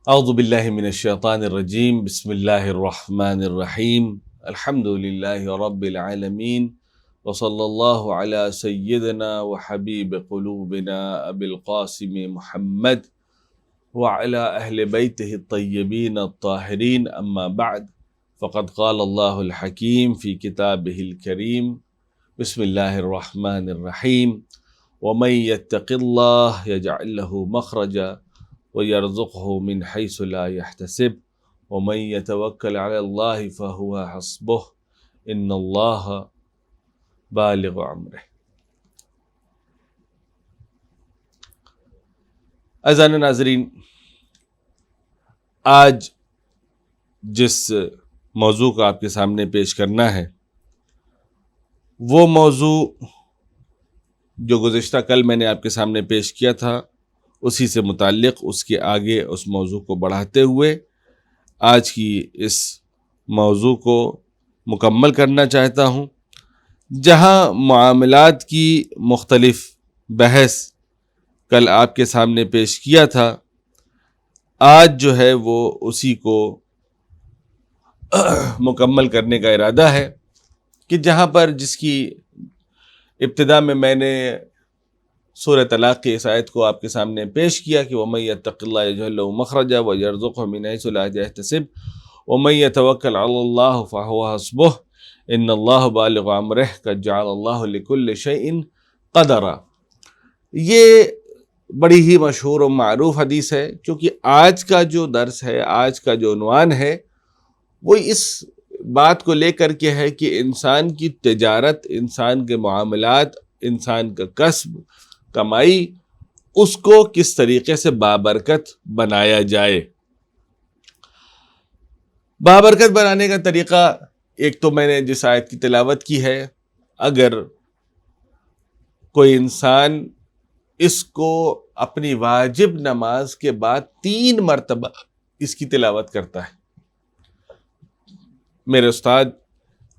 اعوذ باللہ من الشیطان الرجیم بسم اللہ الرحمن الرحیم الحمد للہ رب العالمین وصلی اللہ علی سیدنا وحبیب قلوبنا ابی القاسم محمد وعلی اہل بیتہ الطیبین الطاہرین اما بعد فقد قال اللہ الحکیم فی کتابہ الکریم بسم اللہ الرحمن الرحیم ومن یتق اللہ یجعل لہ مخرجا وَيَرْزُقْهُ مِنْ حَيْثُ لَا يَحْتَسِبُ وَمَنْ يَتَوَكَّلْ عَلَى اللَّهِ فَهُوَ حَسْبُهُ إِنَّ اللَّهَ بَالِغُ أَمْرِهِ۔ اعزائے ناظرین، آج جس موضوع کو آپ کے سامنے پیش کرنا ہے وہ موضوع جو گزشتہ کل میں نے آپ کے سامنے پیش کیا تھا اسی سے متعلق، اس کے آگے اس موضوع کو بڑھاتے ہوئے آج کی اس موضوع کو مکمل کرنا چاہتا ہوں، جہاں معاملات کی مختلف بحث کل آپ کے سامنے پیش کیا تھا، آج جو ہے وہ اسی کو مکمل کرنے کا ارادہ ہے کہ جہاں پر جس کی ابتدا میں نے سورہ طلاق کی اس آیت کو آپ کے سامنے پیش کیا کہ وَمَن يَتَّقِ اللَّهَ يَجْعَل لَّهُ مَخْرَجًا وَيَرْزُقْهُ مِنْ حَيْثُ لَا يَحْتَسِبُ وَمَن يَتَوَكَّلْ عَلَى اللَّهِ فَهُوَ حَسْبُهُ إِنَّ اللَّهَ بَالِغُ أَمْرِهِ قَدْ جَعَلَ اللَّهُ لِكُلِّ شَيْءٍ قَدْرًا۔ یہ بڑی ہی مشہور و معروف حدیث ہے، کیونکہ آج کا جو درس ہے، آج کا جو عنوان ہے وہ اس بات کو لے کر کے ہے کہ انسان کی تجارت، انسان کے معاملات، انسان کا کسب، کمائی، اس کو کس طریقے سے بابرکت بنایا جائے۔ بابرکت بنانے کا طریقہ ایک تو میں نے جس آیت کی تلاوت کی ہے، اگر کوئی انسان اس کو اپنی واجب نماز کے بعد 3 مرتبہ اس کی تلاوت کرتا ہے۔ میرے استاد،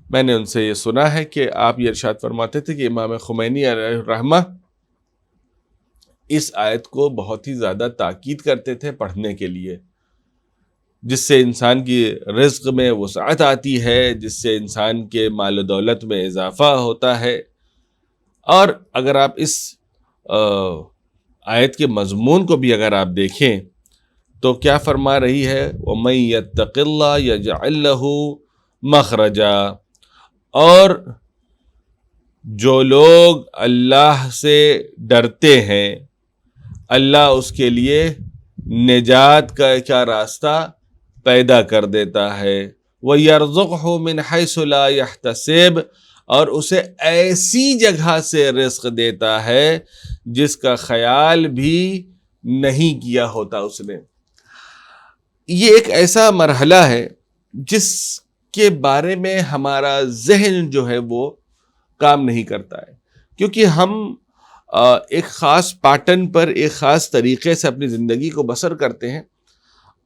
میں نے ان سے یہ سنا ہے کہ آپ یہ ارشاد فرماتے تھے کہ امام خمینی علیہ الرحمہ اس آیت کو بہت ہی زیادہ تاکید کرتے تھے پڑھنے کے لیے، جس سے انسان کی رزق میں وسعت آتی ہے، جس سے انسان کے مال و دولت میں اضافہ ہوتا ہے۔ اور اگر آپ اس آیت کے مضمون کو بھی اگر آپ دیکھیں تو کیا فرما رہی ہے؟ وَمَن يَتَّقِ اللَّهَ يَجْعَل لَّهُ مَخْرَجًا، اور جو لوگ اللہ سے ڈرتے ہیں، اللہ اس کے لیے نجات کا کیا راستہ پیدا کر دیتا ہے۔ وَيَرْزُقْهُ مِنْ حَيْثُ لَا يَحْتَسِبُ، اور اسے ایسی جگہ سے رزق دیتا ہے جس کا خیال بھی نہیں کیا ہوتا اس نے۔ یہ ایک ایسا مرحلہ ہے جس کے بارے میں ہمارا ذہن جو ہے وہ کام نہیں کرتا ہے، کیونکہ ہم ایک خاص پیٹرن پر، ایک خاص طریقے سے اپنی زندگی کو بسر کرتے ہیں،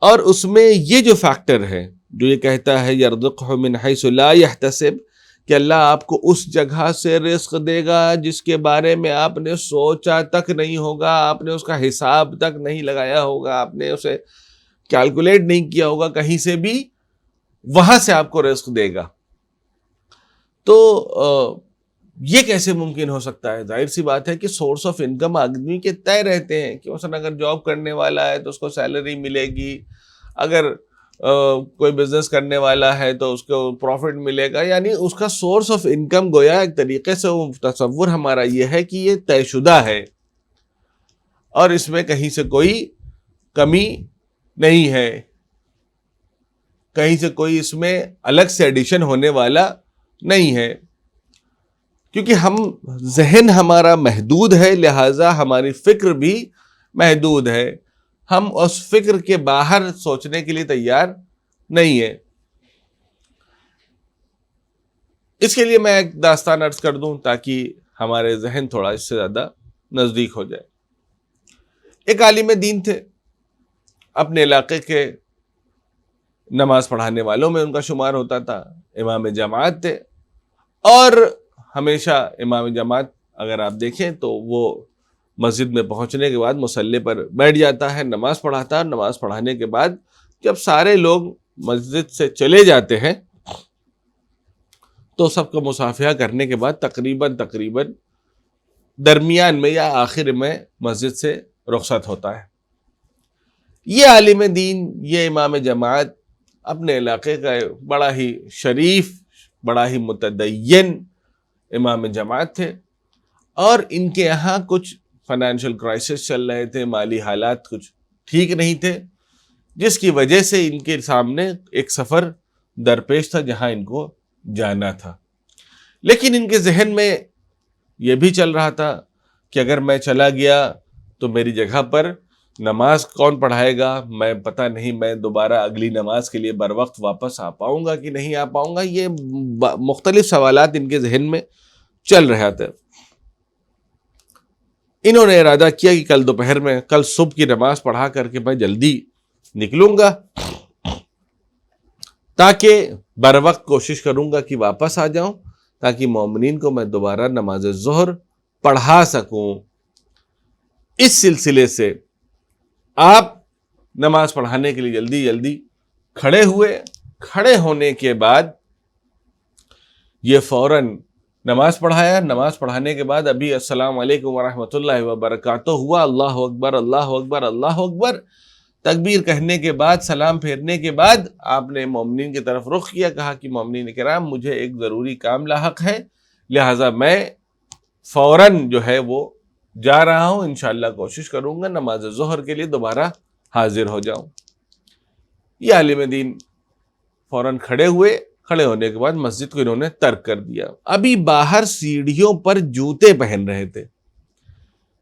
اور اس میں یہ جو فیکٹر ہے جو یہ کہتا ہے یرزقہ من حیث لا یحتسب، کہ اللہ آپ کو اس جگہ سے رزق دے گا جس کے بارے میں آپ نے سوچا تک نہیں ہوگا، آپ نے اس کا حساب تک نہیں لگایا ہوگا، آپ نے اسے کیلکولیٹ نہیں کیا ہوگا کہیں سے بھی، وہاں سے آپ کو رزق دے گا۔ تو یہ کیسے ممکن ہو سکتا ہے؟ ظاہر سی بات ہے کہ سورس آف انکم آدمی کے طے رہتے ہیں، کہ مثلا اگر جاب کرنے والا ہے تو اس کو سیلری ملے گی، اگر کوئی بزنس کرنے والا ہے تو اس کو پروفٹ ملے گا، یعنی اس کا سورس آف انکم گویا ایک طریقے سے وہ تصور ہمارا یہ ہے کہ یہ طے شدہ ہے اور اس میں کہیں سے کوئی کمی نہیں ہے، کہیں سے کوئی اس میں الگ سے ایڈیشن ہونے والا نہیں ہے۔ کیونکہ ذہن ہمارا محدود ہے، لہٰذا ہماری فکر بھی محدود ہے، ہم اس فکر کے باہر سوچنے کے لیے تیار نہیں ہے۔ اس کے لیے میں ایک داستان عرض کر دوں تاکہ ہمارے ذہن تھوڑا اس سے زیادہ نزدیک ہو جائے۔ ایک عالم دین تھے، اپنے علاقے کے نماز پڑھانے والوں میں ان کا شمار ہوتا تھا، امام جماعت تھے، اور ہمیشہ امام جماعت اگر آپ دیکھیں تو وہ مسجد میں پہنچنے کے بعد مصلی پر بیٹھ جاتا ہے، نماز پڑھاتا ہے. نماز پڑھانے کے بعد جب سارے لوگ مسجد سے چلے جاتے ہیں تو سب کا مصافحہ کرنے کے بعد تقریباً درمیان میں یا آخر میں مسجد سے رخصت ہوتا ہے. یہ عالم دین، یہ امام جماعت اپنے علاقے کا بڑا ہی شریف، بڑا ہی متدین امام جماعت تھے، اور ان کے یہاں کچھ فائنینشیل کرائسس چل رہے تھے، مالی حالات کچھ ٹھیک نہیں تھے، جس کی وجہ سے ان کے سامنے ایک سفر درپیش تھا جہاں ان کو جانا تھا. لیکن ان کے ذہن میں یہ بھی چل رہا تھا کہ اگر میں چلا گیا تو میری جگہ پر نماز کون پڑھائے گا، میں پتہ نہیں میں دوبارہ اگلی نماز کے لیے بر وقت واپس آ پاؤں گا کہ نہیں آ پاؤں گا. یہ مختلف سوالات ان کے ذہن میں چل رہا تھا. انہوں نے ارادہ کیا کہ کل دوپہر میں، کل صبح کی نماز پڑھا کر کے میں جلدی نکلوں گا تاکہ بر وقت کوشش کروں گا کہ واپس آ جاؤں، تاکہ مومنین کو میں دوبارہ نماز ظہر پڑھا سکوں. اس سلسلے سے آپ نماز پڑھانے کے لیے جلدی کھڑے ہوئے. کھڑے ہونے کے بعد یہ فوراً نماز پڑھایا. نماز پڑھانے کے بعد ابھی السلام علیکم ورحمۃ اللہ وبرکاتہ ہوا، اللہ اکبر اللہ اکبر اللہ اکبر، تکبیر کہنے کے بعد، سلام پھیرنے کے بعد آپ نے مومنین کی طرف رخ کیا، کہا کہ مومنین کرام مجھے ایک ضروری کام لاحق ہے، لہٰذا میں فوراً جو ہے وہ جا رہا ہوں، انشاءاللہ کوشش کروں گا نماز ظہر کے لیے دوبارہ حاضر ہو جاؤں. یہ عالم دین فوراً کھڑے ہوئے. کھڑے ہونے کے بعد مسجد کو انہوں نے ترک کر دیا. ابھی باہر سیڑھیوں پر جوتے پہن رہے تھے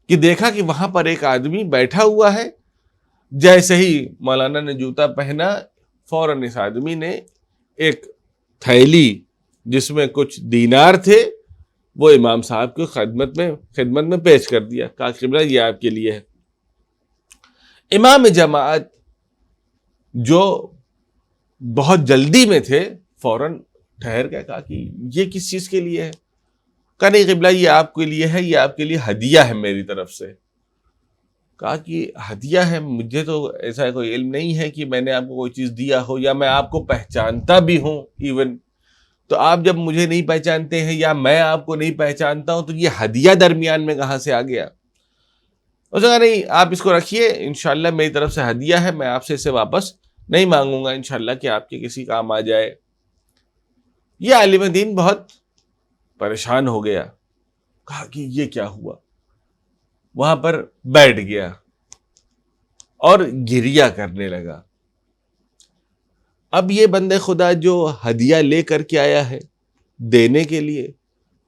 کہ دیکھا کہ وہاں پر ایک آدمی بیٹھا ہوا ہے. جیسے ہی مولانا نے جوتا پہنا، فوراً اس آدمی نے ایک تھیلی جس میں کچھ دینار تھے وہ امام صاحب کی خدمت میں پیش کر دیا، کہا قبلہ یہ آپ کے لیے ہے. امام جماعت جو بہت جلدی میں تھے فوراً ٹھہر گئے، کہا کہ یہ کس چیز کے لیے ہے؟ کہا نہیں قبلہ یہ آپ کے لیے ہے، یہ آپ کے لیے ہدیہ ہے میری طرف سے. کہا کہ ہدیہ ہے، مجھے تو ایسا کوئی علم نہیں ہے کہ میں نے آپ کو کوئی چیز دیا ہو، یا میں آپ کو پہچانتا بھی ہوں ایون، تو آپ جب مجھے نہیں پہچانتے ہیں یا میں آپ کو نہیں پہچانتا ہوں تو یہ ہدیہ درمیان میں کہاں سے آ گیا؟ اس نے کہا نہیں آپ اس کو رکھیے، انشاءاللہ میری طرف سے ہدیہ ہے، میں آپ سے اسے واپس نہیں مانگوں گا، انشاءاللہ کہ آپ کے کسی کام آ جائے. یہ عالم دین بہت پریشان ہو گیا، کہا کہ یہ کیا ہوا؟ وہاں پر بیٹھ گیا اور گریہ کرنے لگا. اب یہ بندے خدا جو ہدیہ لے کر کے آیا ہے دینے کے لیے،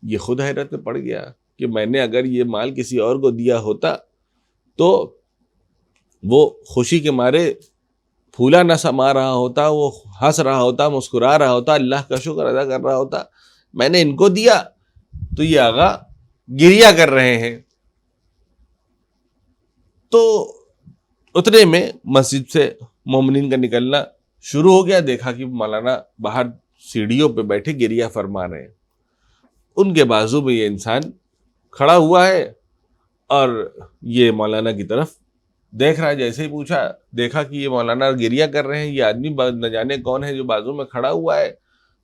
یہ خود حیرت میں پڑ گیا کہ میں نے اگر یہ مال کسی اور کو دیا ہوتا تو وہ خوشی کے مارے پھولا نہ سما رہا ہوتا، وہ ہنس رہا ہوتا، مسکرا رہا ہوتا، اللہ کا شکر ادا کر رہا ہوتا. میں نے ان کو دیا تو یہ آغا گریہ کر رہے ہیں. تو اتنے میں مسجد سے مومنین کا نکلنا شروع ہو گیا. دیکھا کہ مولانا باہر سیڑھیوں پہ بیٹھے گریہ فرما رہے ہیں. ان کے بازو میں یہ انسان کھڑا ہوا ہے اور یہ مولانا کی طرف دیکھ رہا ہے. جیسے ہی پوچھا، دیکھا کہ یہ مولانا گریہ کر رہے ہیں، یہ آدمی نہ جانے کون ہے جو بازو میں کھڑا ہوا ہے.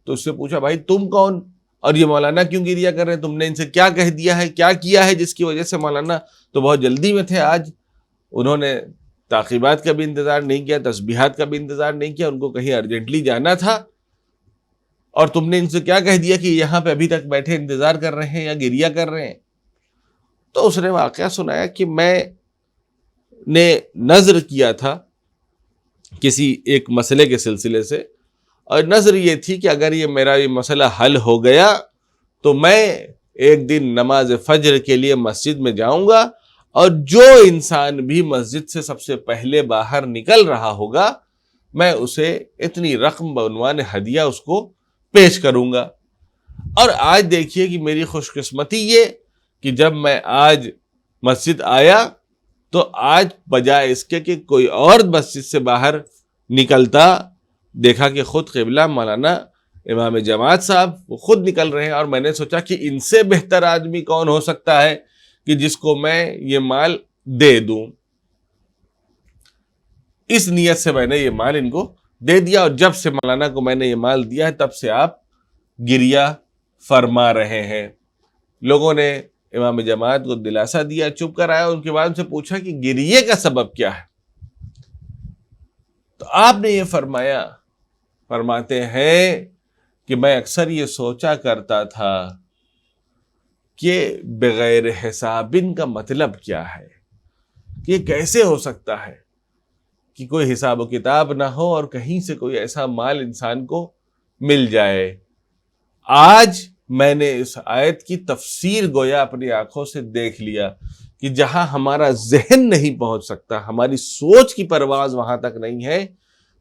تو اس سے پوچھا بھائی تم کون اور یہ مولانا کیوں گریہ کر رہے ہیں؟ تم نے ان سے کیا کہہ دیا ہے، کیا کیا ہے جس کی وجہ سے؟ مولانا تو بہت جلدی میں تھے آج، انہوں نے تعقیبات کا بھی انتظار نہیں کیا، تسبیحات کا بھی انتظار نہیں کیا، ان کو کہیں ارجنٹلی جانا تھا، اور تم نے ان سے کیا کہہ دیا کہ یہاں پہ ابھی تک بیٹھے انتظار کر رہے ہیں یا گریہ کر رہے ہیں؟ تو اس نے واقعہ سنایا کہ میں نے نظر کیا تھا کسی ایک مسئلے کے سلسلے سے، اور نظر یہ تھی کہ اگر یہ میرا یہ مسئلہ حل ہو گیا تو میں ایک دن نماز فجر کے لیے مسجد میں جاؤں گا، اور جو انسان بھی مسجد سے سب سے پہلے باہر نکل رہا ہوگا میں اسے اتنی رقم بعنوان ہدیہ اس کو پیش کروں گا. اور آج دیکھیے کہ میری خوش قسمتی یہ کہ جب میں آج مسجد آیا تو آج بجائے اس کے کہ کوئی اور مسجد سے باہر نکلتا، دیکھا کہ خود قبلہ مولانا امام جماعت صاحب وہ خود نکل رہے ہیں. اور میں نے سوچا کہ ان سے بہتر آدمی کون ہو سکتا ہے کہ جس کو میں یہ مال دے دوں. اس نیت سے میں نے یہ مال ان کو دے دیا, اور جب سے مولانا کو میں نے یہ مال دیا ہے تب سے آپ گریہ فرما رہے ہیں. لوگوں نے امام جماعت کو دلاسا دیا, چپ کر آیا, ان کے بعد ان سے پوچھا کہ گریے کا سبب کیا ہے؟ تو آپ نے یہ فرماتے ہیں کہ میں اکثر یہ سوچا کرتا تھا کہ بغیر حساب کا مطلب کیا ہے, کہ یہ کیسے ہو سکتا ہے کہ کوئی حساب و کتاب نہ ہو اور کہیں سے کوئی ایسا مال انسان کو مل جائے. آج میں نے اس آیت کی تفسیر گویا اپنی آنکھوں سے دیکھ لیا کہ جہاں ہمارا ذہن نہیں پہنچ سکتا, ہماری سوچ کی پرواز وہاں تک نہیں ہے,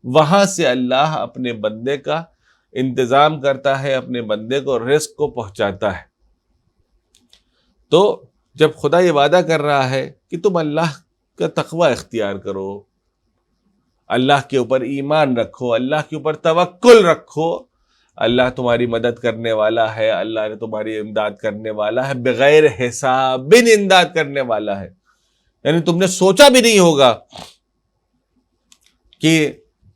وہاں سے اللہ اپنے بندے کا انتظام کرتا ہے, اپنے بندے کو رزق کو پہنچاتا ہے. تو جب خدا یہ وعدہ کر رہا ہے کہ تم اللہ کا تقوی اختیار کرو, اللہ کے اوپر ایمان رکھو, اللہ کے اوپر توکل رکھو, اللہ تمہاری مدد کرنے والا ہے, اللہ نے تمہاری امداد کرنے والا ہے, بغیر حساب امداد کرنے والا ہے. یعنی تم نے سوچا بھی نہیں ہوگا کہ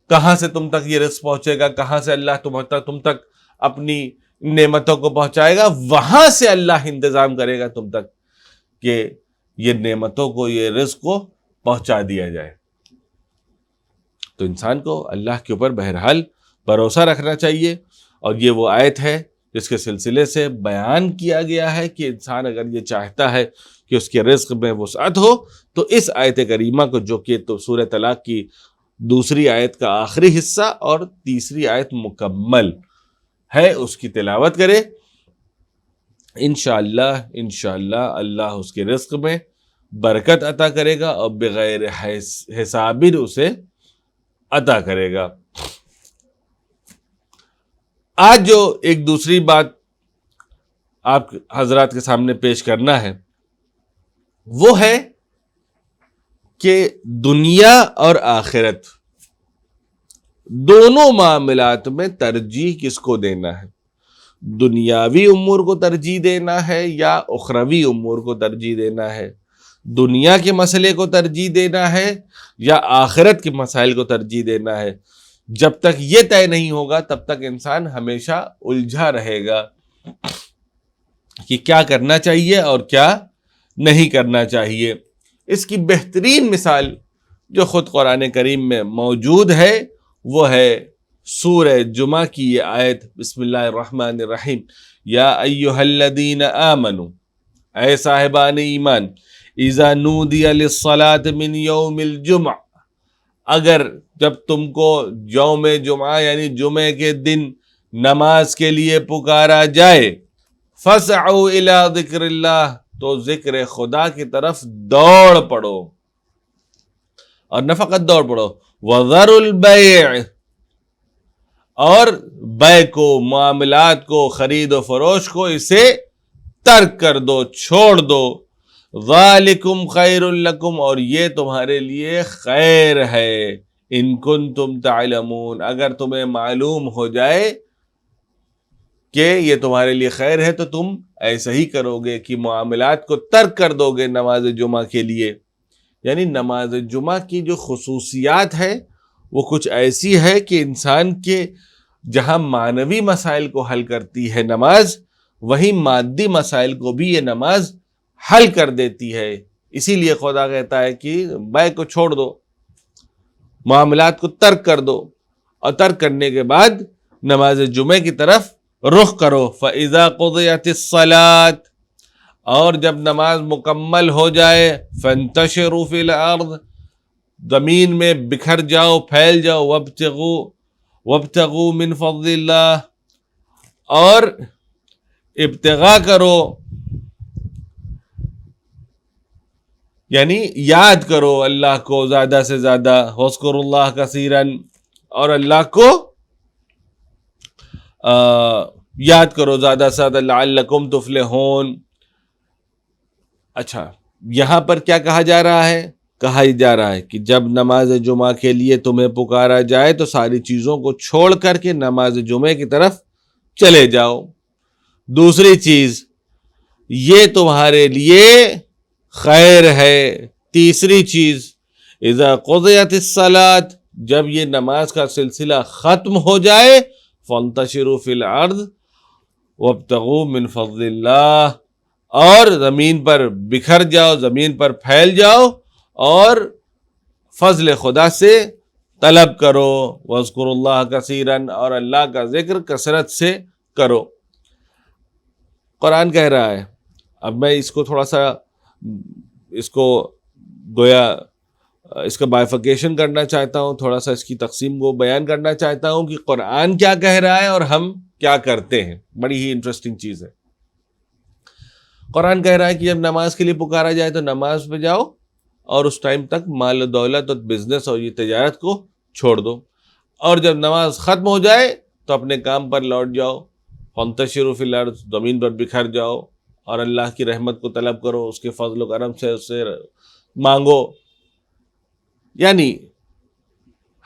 کہاں سے تم تک یہ رزق پہنچے گا, کہاں سے اللہ تم تک اپنی نعمتوں کو پہنچائے گا, وہاں سے اللہ انتظام کرے گا تم تک کہ یہ نعمتوں کو, یہ رزق کو پہنچا دیا جائے. تو انسان کو اللہ کے اوپر بہرحال بھروسہ رکھنا چاہیے, اور یہ وہ آیت ہے جس کے سلسلے سے بیان کیا گیا ہے کہ انسان اگر یہ چاہتا ہے کہ اس کے رزق میں وسعت ہو تو اس آیت کریمہ کو, جو کہ تو سورہ طلاق کی دوسری آیت کا آخری حصہ اور تیسری آیت مکمل ہے, اس کی تلاوت کرے. انشاءاللہ اللہ اس کے رزق میں برکت عطا کرے گا اور بغیر حساب اسے عطا کرے گا. آج جو ایک دوسری بات آپ حضرات کے سامنے پیش کرنا ہے وہ ہے کہ دنیا اور آخرت دونوں معاملات میں ترجیح کس کو دینا ہے. دنیاوی امور کو ترجیح دینا ہے یا اخروی امور کو ترجیح دینا ہے, دنیا کے مسئلے کو ترجیح دینا ہے یا آخرت کے مسائل کو ترجیح دینا ہے. جب تک یہ طے نہیں ہوگا تب تک انسان ہمیشہ الجھا رہے گا کہ کیا کرنا چاہیے اور کیا نہیں کرنا چاہیے. اس کی بہترین مثال جو خود قرآن کریم میں موجود ہے وہ ہے سورہ جمعہ کی یہ آیت, بسم اللہ الرحمن الرحیم, یا ایھا الذین آمنوا, اے صاحبان ایمان, اذا نودی للصلاۃ من یوم الجمعہ, اگر جب تم کو یوم جمعہ یعنی جمعے کے دن نماز کے لیے پکارا جائے, فسعوا الی ذکر اللہ, تو ذکر خدا کی طرف دوڑ پڑو, اور نہ فقط دوڑ پڑو, وذروا البیع, اور بیع کو, معاملات کو, خرید و فروش کو, اسے ترک کر دو, چھوڑ دو. ذالکم خیر لکم, اور یہ تمہارے لیے خیر ہے, ان کنتم تعلمون, اگر تمہیں معلوم ہو جائے کہ یہ تمہارے لیے خیر ہے تو تم ایسا ہی کرو گے کہ معاملات کو ترک کر دو گے نماز جمعہ کے لیے. یعنی نماز جمعہ کی جو خصوصیات ہے وہ کچھ ایسی ہے کہ انسان کے جہاں معنوی مسائل کو حل کرتی ہے نماز, وہیں مادی مسائل کو بھی یہ نماز حل کر دیتی ہے. اسی لیے خدا کہتا ہے کہ بیع کو چھوڑ دو, معاملات کو ترک کر دو, اور ترک کرنے کے بعد نماز جمعے کی طرف رخ کرو. فَإِذَا قُضِيَتِ الصَّلَاةُ, اور جب نماز مکمل ہو جائے, فَانْتَشِرُوا فِي الْأَرْضِ, زمین میں بکھر جاؤ, پھیل جاؤ, وَابْتَغُوا مِنْ فَضْلِ اللَّهِ, اور ابتغاء کرو, یعنی یاد کرو اللہ کو زیادہ سے زیادہ, وَاذْكُرُوا اللَّهَ كَثِيرًا, اور اللہ کو یاد کرو زیادہ سے زیادہ, لَعَلَّكُمْ تُفْلِحُونَ. اچھا, یہاں پر کیا کہا جا رہا ہے؟ کہا جا رہا ہے کہ جب نماز جمعہ کے لیے تمہیں پکارا جائے تو ساری چیزوں کو چھوڑ کر کے نماز جمعے کی طرف چلے جاؤ. دوسری چیز, یہ تمہارے لیے خیر ہے۔ تیسری چیز، اذا قضیت الصلاۃ، جب یہ نماز کا سلسلہ ختم ہو جائے، فانتشروا فی الارض وابتغوا من فضل اللہ، اور زمین پر بکھر جاؤ، زمین پر پھیل جاؤ اور فضل خدا سے طلب کرو، واذکروا اللہ کثیرا، اور اللہ کا ذکر کثرت سے کرو۔ قرآن کہہ رہا ہے، اب میں اس کو تھوڑا سا اس کو گویا اس کا بائفیکیشن کرنا چاہتا ہوں، تھوڑا سا اس کی تقسیم کو بیان کرنا چاہتا ہوں کہ قرآن کیا کہہ رہا ہے اور ہم کیا کرتے ہیں۔ بڑی ہی انٹرسٹنگ چیز ہے۔ قرآن کہہ رہا ہے کہ جب نماز کے لیے پکارا جائے تو نماز پہ جاؤ، اور اس ٹائم تک مال و دولت اور بزنس اور یہ تجارت کو چھوڑ دو، اور جب نماز ختم ہو جائے تو اپنے کام پر لوٹ جاؤ، فانتشروا فی الارض، زمین پر بکھر جاؤ اور اللہ کی رحمت کو طلب کرو، اس کے فضل و کرم سے اس سے مانگو۔ یعنی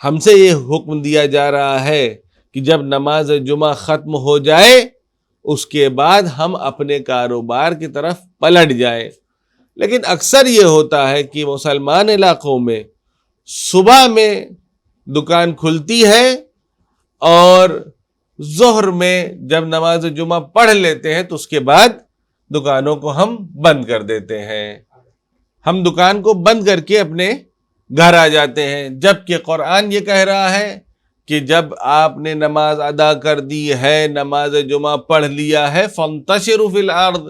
ہم سے یہ حکم دیا جا رہا ہے کہ جب نماز جمعہ ختم ہو جائے اس کے بعد ہم اپنے کاروبار کی طرف پلٹ جائیں۔ لیکن اکثر یہ ہوتا ہے کہ مسلمان علاقوں میں صبح میں دکان کھلتی ہے اور ظہر میں جب نماز جمعہ پڑھ لیتے ہیں تو اس کے بعد دکانوں کو ہم بند کر دیتے ہیں، ہم دکان کو بند کر کے اپنے گھر آ جاتے ہیں، جبکہ قرآن یہ کہہ رہا ہے کہ جب آپ نے نماز ادا کر دی ہے، نماز جمعہ پڑھ لیا ہے، فانتشروا فی الارض،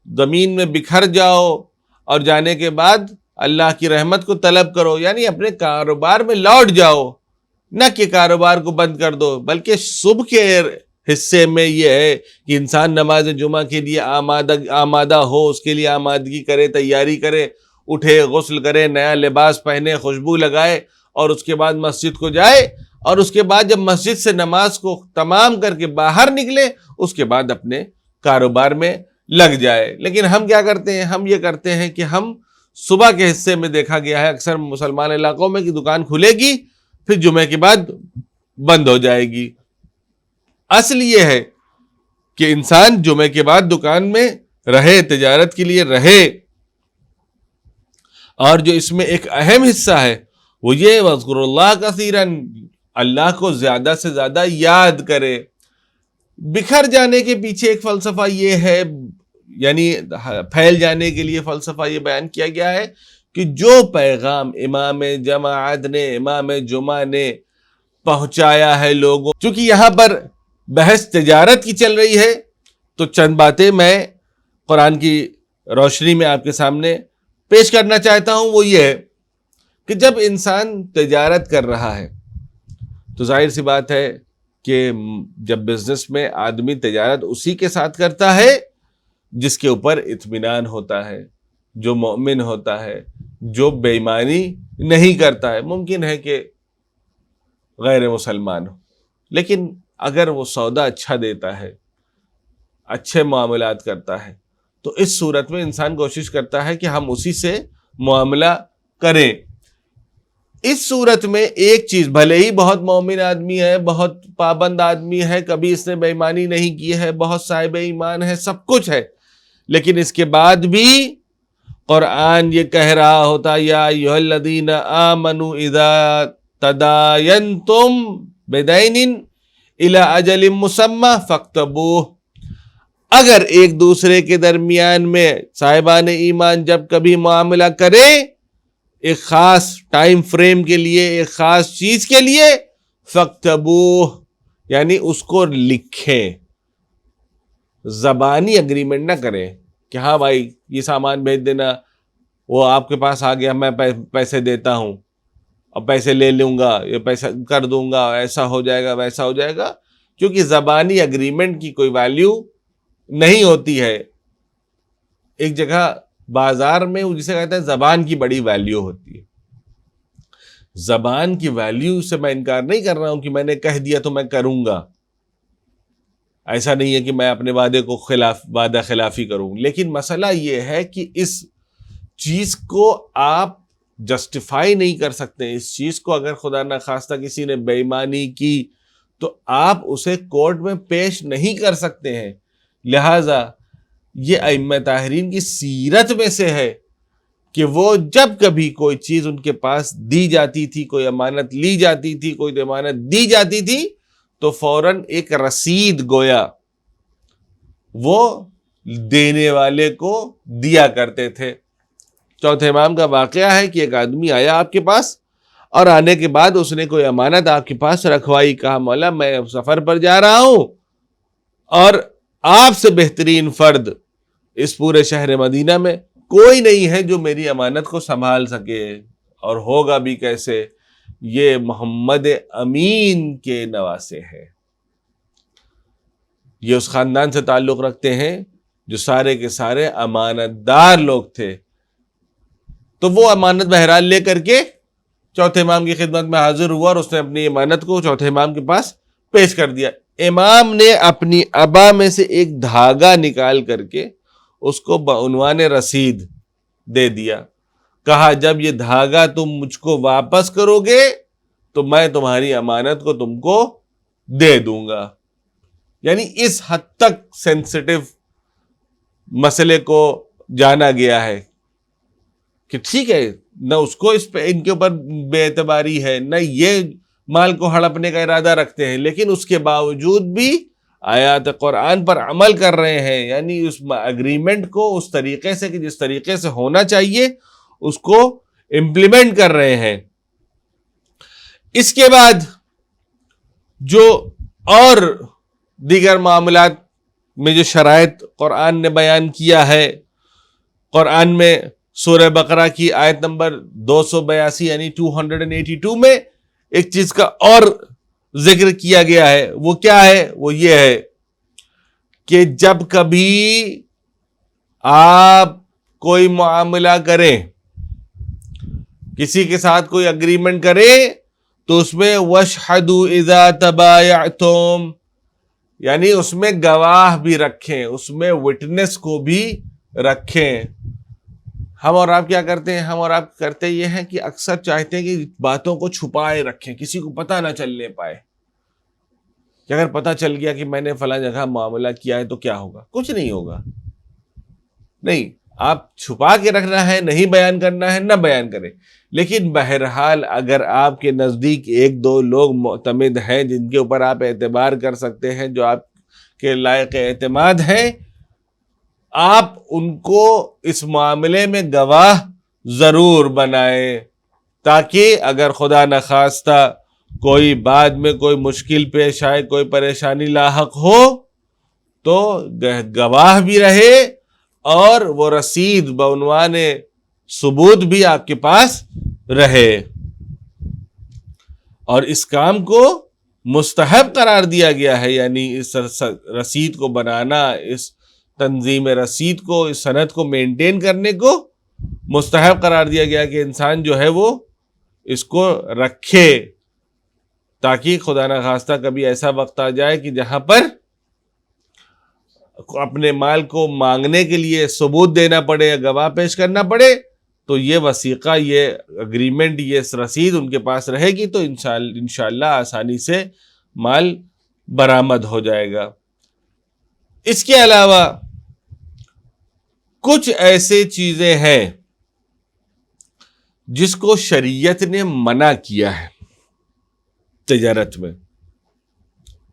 زمین میں بکھر جاؤ اور جانے کے بعد اللہ کی رحمت کو طلب کرو، یعنی اپنے کاروبار میں لوٹ جاؤ، نہ کہ کاروبار کو بند کر دو۔ بلکہ صبح کے حصے میں یہ ہے کہ انسان نماز جمعہ کے لیے آمادہ ہو، اس کے لیے آمادگی کرے، تیاری کرے، اٹھے، غسل کرے، نیا لباس پہنے، خوشبو لگائے اور اس کے بعد مسجد کو جائے، اور اس کے بعد جب مسجد سے نماز کو تمام کر کے باہر نکلے اس کے بعد اپنے کاروبار میں لگ جائے۔ لیکن ہم کیا کرتے ہیں؟ ہم یہ کرتے ہیں کہ ہم صبح کے حصے میں دیکھا گیا ہے اکثر مسلمان علاقوں میں کہ دکان کھلے گی پھر جمعے کے بعد بند ہو جائے گی۔ اصل یہ ہے کہ انسان جمعے کے بعد دکان میں رہے، تجارت کے لیے رہے، اور جو اس میں ایک اہم حصہ ہے وہ یہ وَاذْكُرُوا اللَّهَ كَثِيرًا، اللہ کو زیادہ سے زیادہ یاد کرے۔ بکھر جانے کے پیچھے ایک فلسفہ یہ ہے، یعنی پھیل جانے کے لیے فلسفہ یہ بیان کیا گیا ہے کہ جو پیغام امام جماعت نے، امام جمعہ نے پہنچایا ہے لوگوں، چونکہ یہاں پر بحث تجارت کی چل رہی ہے تو چند باتیں میں قرآن کی روشنی میں آپ کے سامنے پیش کرنا چاہتا ہوں۔ وہ یہ ہے کہ جب انسان تجارت کر رہا ہے تو ظاہر سی بات ہے کہ جب بزنس میں آدمی تجارت اسی کے ساتھ کرتا ہے جس کے اوپر اطمینان ہوتا ہے، جو مومن ہوتا ہے، جو بے ایمانی نہیں کرتا ہے۔ ممکن ہے کہ غیر مسلمان ہو، لیکن اگر وہ سودا اچھا دیتا ہے، اچھے معاملات کرتا ہے، تو اس صورت میں انسان کوشش کرتا ہے کہ ہم اسی سے معاملہ کریں۔ اس صورت میں ایک چیز، بھلے ہی بہت مومن آدمی ہے، بہت پابند آدمی ہے، کبھی اس نے بے ایمانی نہیں کی ہے، بہت صاحب ایمان ہے، سب کچھ ہے، لیکن اس کے بعد بھی قرآن یہ کہہ رہا ہوتا یا ایھا الذین آمنوا اذا تداینتم بدین الی اجل مسمی فاکتبوہ، اگر ایک دوسرے کے درمیان میں صاحبان ایمان جب کبھی معاملہ کرے ایک خاص ٹائم فریم کے لیے، ایک خاص چیز کے لیے، فاکتبوہ یعنی اس کو لکھیں، زبانی اگریمنٹ نہ کریں کہ ہاں بھائی یہ سامان بھیج دینا، وہ آپ کے پاس آ گیا، میں پیسے دیتا ہوں اور پیسے لے لوں گا، یہ پیسہ کر دوں گا، ایسا ہو جائے گا، ویسا ہو جائے گا، کیونکہ زبانی اگریمنٹ کی کوئی ویلیو نہیں ہوتی ہے۔ ایک جگہ بازار میں جسے کہتے ہیں زبان کی بڑی ویلیو ہوتی ہے۔ زبان کی ویلیو سے میں انکار نہیں کر رہا ہوں کہ میں نے کہہ دیا تو میں کروں گا، ایسا نہیں ہے کہ میں اپنے وعدے کو وعدہ خلافی کروں، لیکن مسئلہ یہ ہے کہ اس چیز کو آپ جسٹیفائی نہیں کر سکتے۔ اس چیز کو اگر خدا نخواستہ کسی نے بے ایمانی کی تو آپ اسے کورٹ میں پیش نہیں کر سکتے ہیں۔ لہٰذا یہ ائمہ طاہرین کی سیرت میں سے ہے کہ وہ جب کبھی کوئی چیز ان کے پاس دی جاتی تھی، کوئی امانت لی جاتی تھی، کوئی امانت دی جاتی تھی، تو فوراً ایک رسید گویا وہ دینے والے کو دیا کرتے تھے۔ چوتھے امام کا واقعہ ہے کہ ایک آدمی آیا آپ کے پاس، اور آنے کے بعد اس نے کوئی امانت آپ کے پاس رکھوائی، کہا مولا میں سفر پر جا رہا ہوں اور آپ سے بہترین فرد اس پورے شہر مدینہ میں کوئی نہیں ہے جو میری امانت کو سنبھال سکے، اور ہوگا بھی کیسے، یہ محمد امین کے نواسے ہیں، یہ اس خاندان سے تعلق رکھتے ہیں جو سارے کے سارے امانت دار لوگ تھے۔ تو وہ امانت بہرحال لے کر کے چوتھے امام کی خدمت میں حاضر ہوا، اور اس نے اپنی امانت کو چوتھے امام کے پاس پیش کر دیا۔ امام نے اپنی ابا میں سے ایک دھاگا نکال کر کے اس کو بعنوان رسید دے دیا، کہا جب یہ دھاگا تم مجھ کو واپس کرو گے تو میں تمہاری امانت کو تم کو دے دوں گا۔ یعنی اس حد تک سینسٹیو مسئلے کو جانا گیا ہے کہ ٹھیک ہے، نہ اس کو اس پہ ان کے اوپر بے اعتباری ہے، نہ یہ مال کو ہڑپنے کا ارادہ رکھتے ہیں، لیکن اس کے باوجود بھی آیات قرآن پر عمل کر رہے ہیں، یعنی اس اگریمنٹ کو اس طریقے سے کہ جس طریقے سے ہونا چاہیے اس کو امپلیمنٹ کر رہے ہیں۔ اس کے بعد جو اور دیگر معاملات میں جو شرائط قرآن نے بیان کیا ہے، قرآن میں سورہ بقرہ کی آیت نمبر 282 یعنی 282 میں ایک چیز کا اور ذکر کیا گیا ہے، وہ کیا ہے؟ وہ یہ ہے کہ جب کبھی آپ کوئی معاملہ کریں، کسی کے ساتھ کوئی اگریمنٹ کریں، تو اس میں وَاشْهَدُوا إِذَا تَبَايَعْتُمْ، یعنی اس میں گواہ بھی رکھیں، اس میں وٹنس کو بھی رکھیں۔ ہم اور آپ کیا کرتے ہیں؟ ہم اور آپ کرتے یہ ہیں کہ اکثر چاہتے ہیں کہ باتوں کو چھپائے رکھیں، کسی کو پتہ نہ چلنے پائے، کہ اگر پتہ چل گیا کہ میں نے فلاں جگہ معاملہ کیا ہے تو کیا ہوگا؟ کچھ نہیں ہوگا۔ نہیں، آپ چھپا کے رکھنا ہے، نہیں بیان کرنا ہے، نہ بیان کریں، لیکن بہرحال اگر آپ کے نزدیک ایک دو لوگ معتمد ہیں جن کے اوپر آپ اعتبار کر سکتے ہیں، جو آپ کے لائق اعتماد ہیں، آپ ان کو اس معاملے میں گواہ ضرور بنائیں، تاکہ اگر خدا نخواستہ کوئی بعد میں کوئی مشکل پیش آئے، کوئی پریشانی لاحق ہو، تو گواہ بھی رہے اور وہ رسید بعنوان ثبوت بھی آپ کے پاس رہے۔ اور اس کام کو مستحب قرار دیا گیا ہے، یعنی اس رسید کو بنانا، اس تنظیم رسید کو، اس سند کو مینٹین کرنے کو مستحب قرار دیا گیا کہ انسان جو ہے وہ اس کو رکھے، تاکہ خدا نخواستہ کبھی ایسا وقت آ جائے کہ جہاں پر اپنے مال کو مانگنے کے لیے ثبوت دینا پڑے یا گواہ پیش کرنا پڑے، تو یہ وثیقہ، یہ اگریمنٹ، یہ رسید ان کے پاس رہے گی، تو انشاءاللہ آسانی سے مال برآمد ہو جائے گا۔ اس کے علاوہ کچھ ایسے چیزیں ہیں جس کو شریعت نے منع کیا ہے تجارت میں،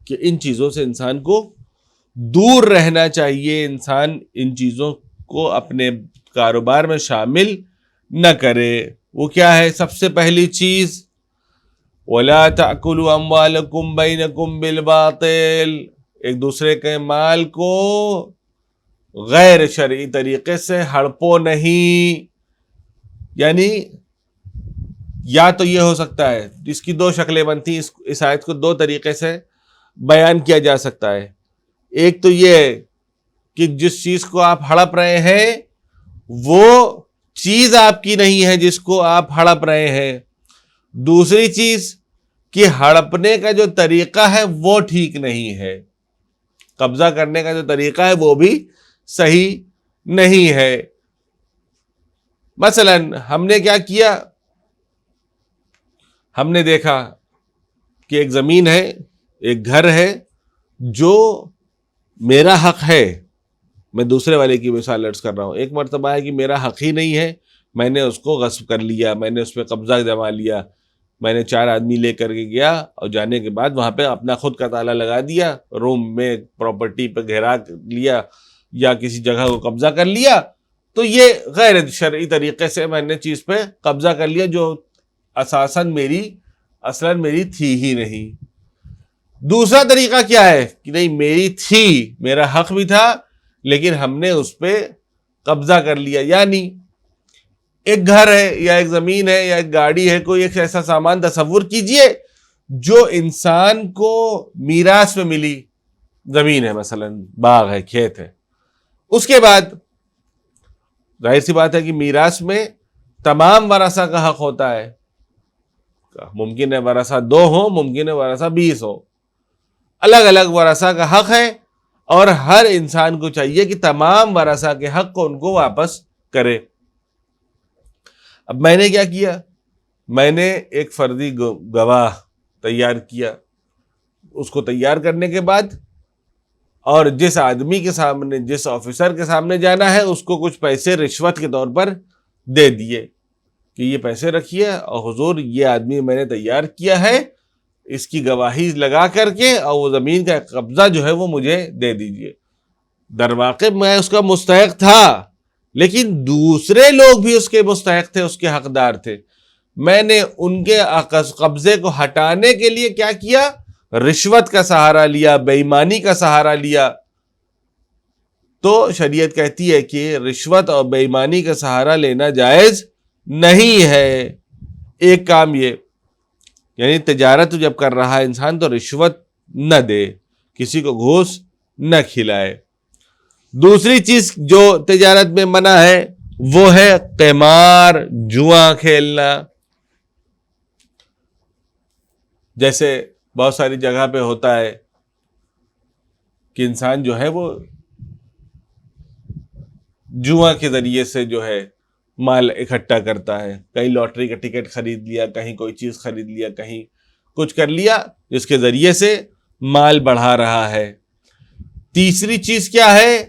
کہ ان چیزوں سے انسان کو دور رہنا چاہیے، انسان ان چیزوں کو اپنے کاروبار میں شامل نہ کرے۔ وہ کیا ہے؟ سب سے پہلی چیز وَلَا تَأْكُلُوا أَمْوَالَكُمْ بَيْنَكُمْ بِالْبَاطِلِ، ایک دوسرے کے مال کو غیر شرعی طریقے سے ہڑپو نہیں۔ یعنی یا تو یہ ہو سکتا ہے، اس کی دو شکلیں بنتی ہیں، اس آیت کو دو طریقے سے بیان کیا جا سکتا ہے۔ ایک تو یہ کہ جس چیز کو آپ ہڑپ رہے ہیں وہ چیز آپ کی نہیں ہے جس کو آپ ہڑپ رہے ہیں۔ دوسری چیز کہ ہڑپنے کا جو طریقہ ہے وہ ٹھیک نہیں ہے، قبضہ کرنے کا جو طریقہ ہے وہ بھی صحیح نہیں ہے۔ مثلا ہم نے کیا کیا، ہم نے دیکھا کہ ایک زمین ہے، ایک گھر ہے جو میرا حق ہے، میں دوسرے والے کی مثال عرض کر رہا ہوں، ایک مرتبہ ہے کہ میرا حق ہی نہیں ہے، میں نے اس کو غصب کر لیا، میں نے اس پہ قبضہ جما لیا، میں نے 4 آدمی لے کر کے گیا اور جانے کے بعد وہاں پہ اپنا خود کا تالا لگا دیا، روم میں پراپرٹی پہ گھیرا لیا یا کسی جگہ کو قبضہ کر لیا، تو یہ غیر شرعی طریقے سے میں نے چیز پہ قبضہ کر لیا جو اصلاً میری تھی ہی نہیں۔ دوسرا طریقہ کیا ہے کہ نہیں میری تھی، میرا حق بھی تھا، لیکن ہم نے اس پہ قبضہ کر لیا، یعنی ایک گھر ہے یا ایک زمین ہے یا ایک گاڑی ہے، کوئی ایک ایسا سامان تصور کیجئے جو انسان کو میراث میں ملی، زمین ہے مثلا، باغ ہے، کھیت ہے، اس کے بعد ظاہر سی بات ہے کہ میراث میں تمام ورثہ کا حق ہوتا ہے، ممکن ہے ورثہ 2 ہوں، ممکن ہے ورثہ 20 ہوں، الگ الگ ورثہ کا حق ہے، اور ہر انسان کو چاہیے کہ تمام ورثہ کے حق کو ان کو واپس کرے۔ اب میں نے کیا کیا، میں نے ایک فرضی گواہ تیار کیا، اس کو تیار کرنے کے بعد اور جس آدمی کے سامنے، جس آفیسر کے سامنے جانا ہے، اس کو کچھ پیسے رشوت کے طور پر دے دیے کہ یہ پیسے رکھیے اور حضور یہ آدمی میں نے تیار کیا ہے، اس کی گواہی لگا کر کے اور وہ زمین کا قبضہ جو ہے وہ مجھے دے دیجئے۔ در واقع میں اس کا مستحق تھا، لیکن دوسرے لوگ بھی اس کے مستحق تھے، اس کے حقدار تھے، میں نے ان کے قبضے کو ہٹانے کے لیے کیا کیا، رشوت کا سہارا لیا، بے ایمانی کا سہارا لیا۔ تو شریعت کہتی ہے کہ رشوت اور بے ایمانی کا سہارا لینا جائز نہیں ہے۔ ایک کام یہ، یعنی تجارت جب کر رہا ہے انسان تو رشوت نہ دے، کسی کو گھوس نہ کھلائے۔ دوسری چیز جو تجارت میں منع ہے وہ ہے قمار، جوا کھیلنا۔ جیسے بہت ساری جگہ پہ ہوتا ہے کہ انسان جو ہے وہ جوا کے ذریعے سے جو ہے مال اکٹھا کرتا ہے، کہیں لاٹری کا ٹکٹ خرید لیا، کہیں کوئی چیز خرید لیا، کہیں کچھ کر لیا جس کے ذریعے سے مال بڑھا رہا ہے۔ تیسری چیز کیا ہے،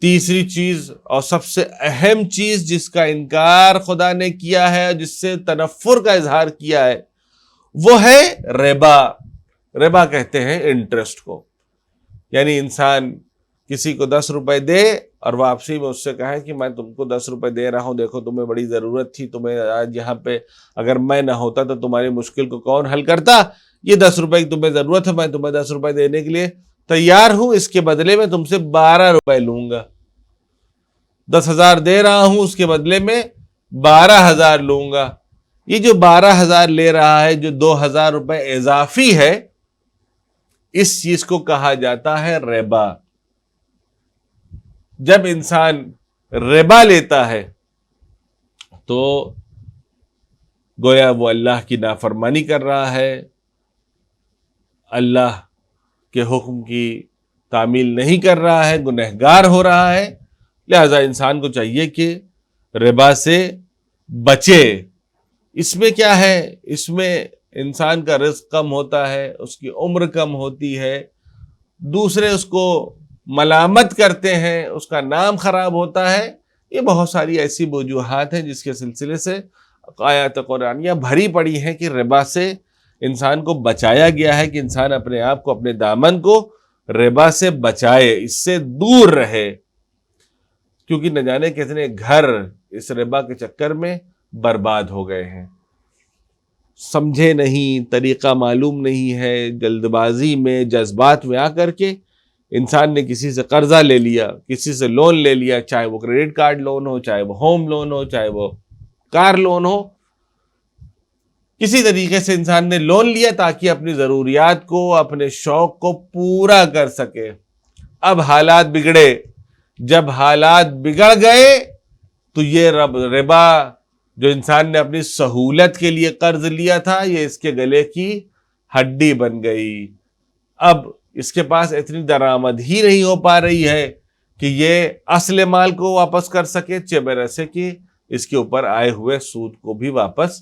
تیسری چیز اور سب سے اہم چیز جس کا انکار خدا نے کیا ہے، جس سے تنفر کا اظہار کیا ہے، وہ ہے ربا۔ ربا کہتے ہیں انٹرسٹ کو، یعنی انسان کسی کو 10 روپے دے اور واپسی میں اس سے کہے کہ میں تم کو 10 روپے دے رہا ہوں، دیکھو تمہیں بڑی ضرورت تھی، تمہیں آج یہاں پہ اگر میں نہ ہوتا تو تمہاری مشکل کو کون حل کرتا، یہ 10 روپے کی تمہیں ضرورت ہے، میں تمہیں 10 روپے دینے کے لیے تیار ہوں، اس کے بدلے میں تم سے 12 روپے لوں گا، 10,000 دے رہا ہوں، اس کے بدلے میں 12,000 لوں گا۔ یہ جو 12,000 لے رہا ہے، جو 2,000 روپے اضافی ہے، اس چیز کو کہا جاتا ہے ربا۔ جب انسان ربا لیتا ہے تو گویا وہ اللہ کی نافرمانی کر رہا ہے، اللہ کے حکم کی تعمیل نہیں کر رہا ہے، گنہگار ہو رہا ہے۔ لہذا انسان کو چاہیے کہ ربا سے بچے۔ اس میں کیا ہے، اس میں انسان کا رزق کم ہوتا ہے، اس کی عمر کم ہوتی ہے، دوسرے اس کو ملامت کرتے ہیں، اس کا نام خراب ہوتا ہے۔ یہ بہت ساری ایسی وجوہات ہیں جس کے سلسلے سے آیات قرآنیہ بھری پڑی ہیں کہ ربا سے انسان کو بچایا گیا ہے، کہ انسان اپنے آپ کو، اپنے دامن کو ربا سے بچائے، اس سے دور رہے، کیونکہ نہ جانے کتنے گھر اس ربا کے چکر میں برباد ہو گئے ہیں۔ سمجھے نہیں، طریقہ معلوم نہیں ہے، جلد بازی میں، جذبات میں آ کر کے انسان نے کسی سے قرضہ لے لیا، کسی سے لون لے لیا، چاہے وہ کریڈٹ کارڈ لون ہو، چاہے وہ ہوم لون ہو، چاہے وہ کار لون ہو، کسی طریقے سے انسان نے لون لیا تاکہ اپنی ضروریات کو، اپنے شوق کو پورا کر سکے۔ اب حالات بگڑے، جب حالات بگڑ گئے تو یہ ربا جو انسان نے اپنی سہولت کے لیے قرض لیا تھا، یہ اس کے گلے کی ہڈی بن گئی۔ اب اس کے پاس اتنی درآمد ہی نہیں ہو پا رہی ہے کہ یہ اصل مال کو واپس کر سکے، چبر سے کہ اس کے اوپر آئے ہوئے سود کو بھی واپس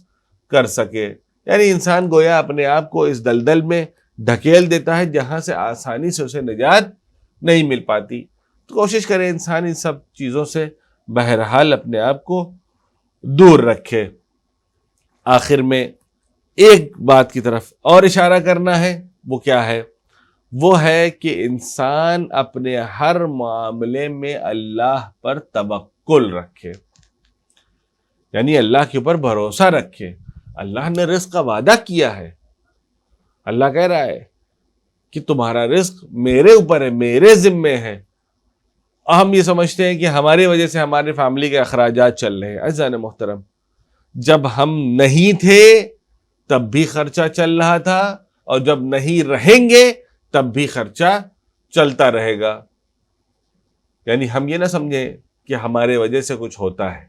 کر سکے۔ یعنی انسان گویا اپنے آپ کو اس دلدل میں دھکیل دیتا ہے جہاں سے آسانی سے اسے نجات نہیں مل پاتی۔ تو کوشش کرے انسان ان سب چیزوں سے بہرحال اپنے آپ کو دور رکھے۔ آخر میں ایک بات کی طرف اور اشارہ کرنا ہے، وہ کیا ہے؟ وہ ہے کہ انسان اپنے ہر معاملے میں اللہ پر توکل رکھے، یعنی اللہ کے اوپر بھروسہ رکھے۔ اللہ نے رزق کا وعدہ کیا ہے، اللہ کہہ رہا ہے کہ تمہارا رزق میرے اوپر ہے، میرے ذمے ہے۔ ہم یہ سمجھتے ہیں کہ ہماری وجہ سے ہمارے فیملی کے اخراجات چل رہے ہیں۔ عزیزان محترم، جب ہم نہیں تھے تب بھی خرچہ چل رہا تھا، اور جب نہیں رہیں گے تب بھی خرچہ چلتا رہے گا۔ یعنی ہم یہ نہ سمجھیں کہ ہمارے وجہ سے کچھ ہوتا ہے۔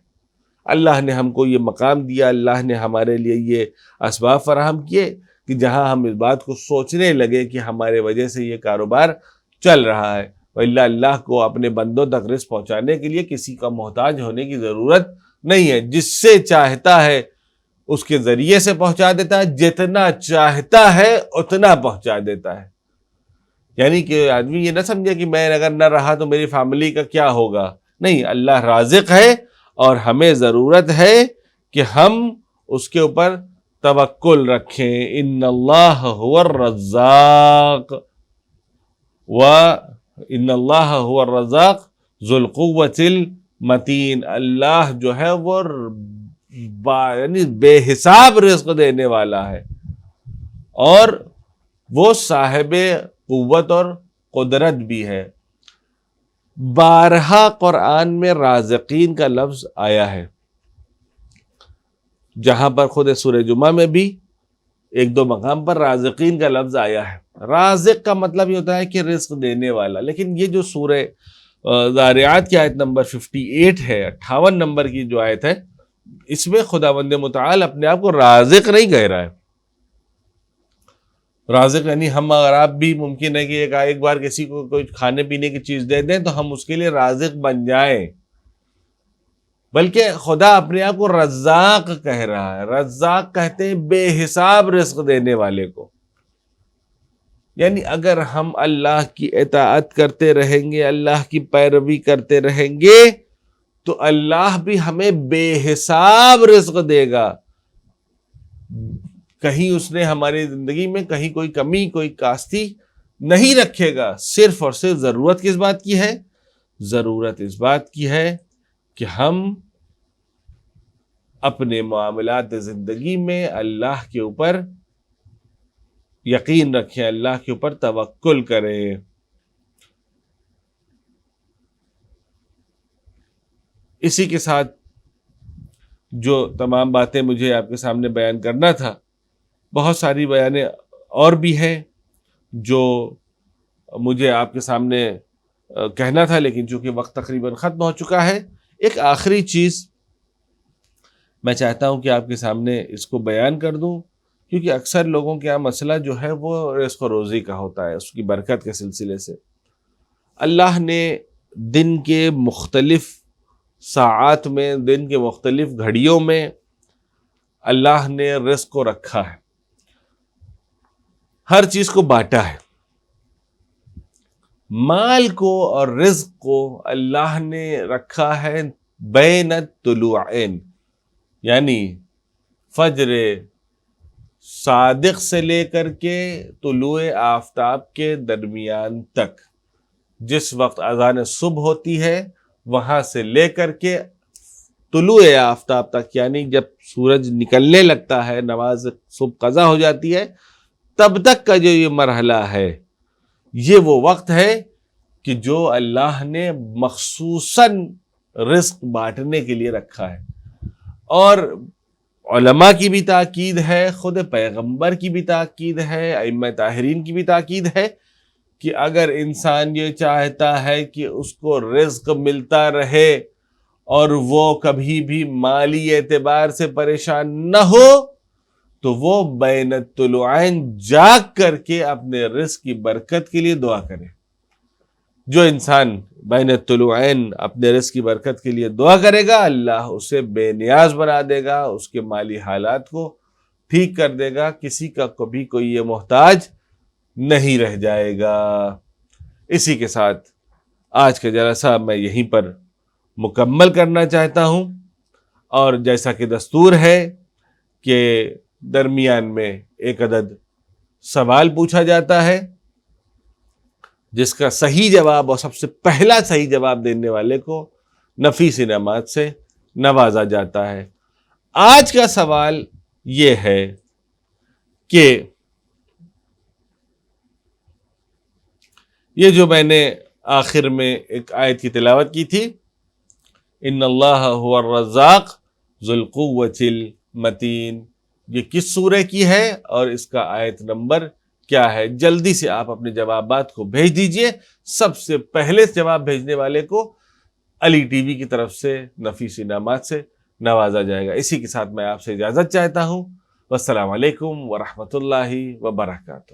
اللہ نے ہم کو یہ مقام دیا، اللہ نے ہمارے لیے یہ اسباب فراہم کیے کہ جہاں ہم اس بات کو سوچنے لگے کہ ہمارے وجہ سے یہ کاروبار چل رہا ہے، وَإِلَّا اللہ کو اپنے بندوں تک رزق پہنچانے کے لیے کسی کا محتاج ہونے کی ضرورت نہیں ہے۔ جس سے چاہتا ہے اس کے ذریعے سے پہنچا دیتا ہے، جتنا چاہتا ہے اتنا پہنچا دیتا ہے۔ یعنی کہ آدمی یہ نہ سمجھے کہ میں اگر نہ رہا تو میری فیملی کا کیا ہوگا، نہیں، اللہ رازق ہے اور ہمیں ضرورت ہے کہ ہم اس کے اوپر توکل رکھیں۔ ان اللہ هو الرزاق ان اللہ هو الرزاق ذو القوۃ المتین۔ اللہ جو ہے وہ یعنی بے حساب رزق دینے والا ہے، اور وہ صاحب قوت اور قدرت بھی ہے۔ بارہا قرآن میں رازقین کا لفظ آیا ہے، جہاں پر خود سورہ جمعہ میں بھی ایک دو مقام پر رازقین کا لفظ آیا ہے۔ رازق کا مطلب یہ ہوتا ہے کہ رزق دینے والا، لیکن یہ جو سورہ ذاریات کی آیت نمبر 58 ہے، 58 نمبر کی جو آیت ہے، اس میں خداوند متعال اپنے آپ کو رازق نہیں کہہ رہا ہے۔ رازق یعنی ہم اور آپ بھی ممکن ہے کہ ایک بار کسی کو کوئی کھانے پینے کی چیز دے دیں تو ہم اس کے لیے رازق بن جائیں، بلکہ خدا اپنے آپ کو رزاق کہہ رہا ہے۔ رزاق کہتے ہیں بے حساب رزق دینے والے کو۔ یعنی اگر ہم اللہ کی اطاعت کرتے رہیں گے، اللہ کی پیروی کرتے رہیں گے، تو اللہ بھی ہمیں بے حساب رزق دے گا۔ کہیں اس نے ہماری زندگی میں کہیں کوئی کمی، کوئی کاستی نہیں رکھے گا۔ صرف اور صرف ضرورت کس بات کی ہے؟ ضرورت اس بات کی ہے کہ ہم اپنے معاملات زندگی میں اللہ کے اوپر یقین رکھیں، اللہ کے اوپر توکل کریں۔ اسی کے ساتھ جو تمام باتیں مجھے آپ کے سامنے بیان کرنا تھا، بہت ساری بیانیں اور بھی ہیں جو مجھے آپ کے سامنے کہنا تھا، لیکن چونکہ وقت تقریباً ختم ہو چکا ہے، ایک آخری چیز میں چاہتا ہوں کہ آپ کے سامنے اس کو بیان کر دوں، کیونکہ اکثر لوگوں کے یہاں مسئلہ جو ہے وہ رزق و روزی کا ہوتا ہے، اس کی برکت کے سلسلے سے۔ اللہ نے دن کے مختلف ساعات میں، دن کے مختلف گھڑیوں میں اللہ نے رزق کو رکھا ہے، ہر چیز کو بانٹا ہے۔ مال کو اور رزق کو اللہ نے رکھا ہے بین الطلوعین، یعنی فجر صادق سے لے کر کے طلوع آفتاب کے درمیان تک۔ جس وقت اذان صبح ہوتی ہے وہاں سے لے کر کے طلوع آفتاب تک، یعنی جب سورج نکلنے لگتا ہے، نماز صبح قضا ہو جاتی ہے، تب تک کا جو یہ مرحلہ ہے، یہ وہ وقت ہے کہ جو اللہ نے مخصوصاً رزق بانٹنے کے لیے رکھا ہے۔ اور علماء کی بھی تاکید ہے، خود پیغمبر کی بھی تاکید ہے، ائمہ طاہرین کی بھی تاکید ہے کہ اگر انسان یہ چاہتا ہے کہ اس کو رزق ملتا رہے اور وہ کبھی بھی مالی اعتبار سے پریشان نہ ہو، تو وہ بین الطلوعین جاگ کر کے اپنے رزق کی برکت کے لیے دعا کرے۔ جو انسان بین الطلوعین اپنے رزق کی برکت کے لیے دعا کرے گا، اللہ اسے بے نیاز بنا دے گا، اس کے مالی حالات کو ٹھیک کر دے گا، کسی کا کبھی کوئی یہ محتاج نہیں رہ جائے گا۔ اسی کے ساتھ آج کا جلسہ میں یہیں پر مکمل کرنا چاہتا ہوں۔ اور جیسا کہ دستور ہے کہ درمیان میں ایک عدد سوال پوچھا جاتا ہے جس کا صحیح جواب اور سب سے پہلا صحیح جواب دینے والے کو نفیس انعامات سے نوازا جاتا ہے۔ آج کا سوال یہ ہے کہ یہ جو میں نے آخر میں ایک آیت کی تلاوت کی تھی، ان اللہ هو الرزاق ذو القوۃ المتین، یہ کس سورہ کی ہے اور اس کا آیت نمبر کیا ہے؟ جلدی سے آپ اپنے جوابات کو بھیج دیجئے۔ سب سے پہلے جواب بھیجنے والے کو علی ٹی وی کی طرف سے نفیس انعامات سے نوازا جائے گا۔ اسی کے ساتھ میں آپ سے اجازت چاہتا ہوں۔ والسلام علیکم ورحمۃ اللہ وبرکاتہ۔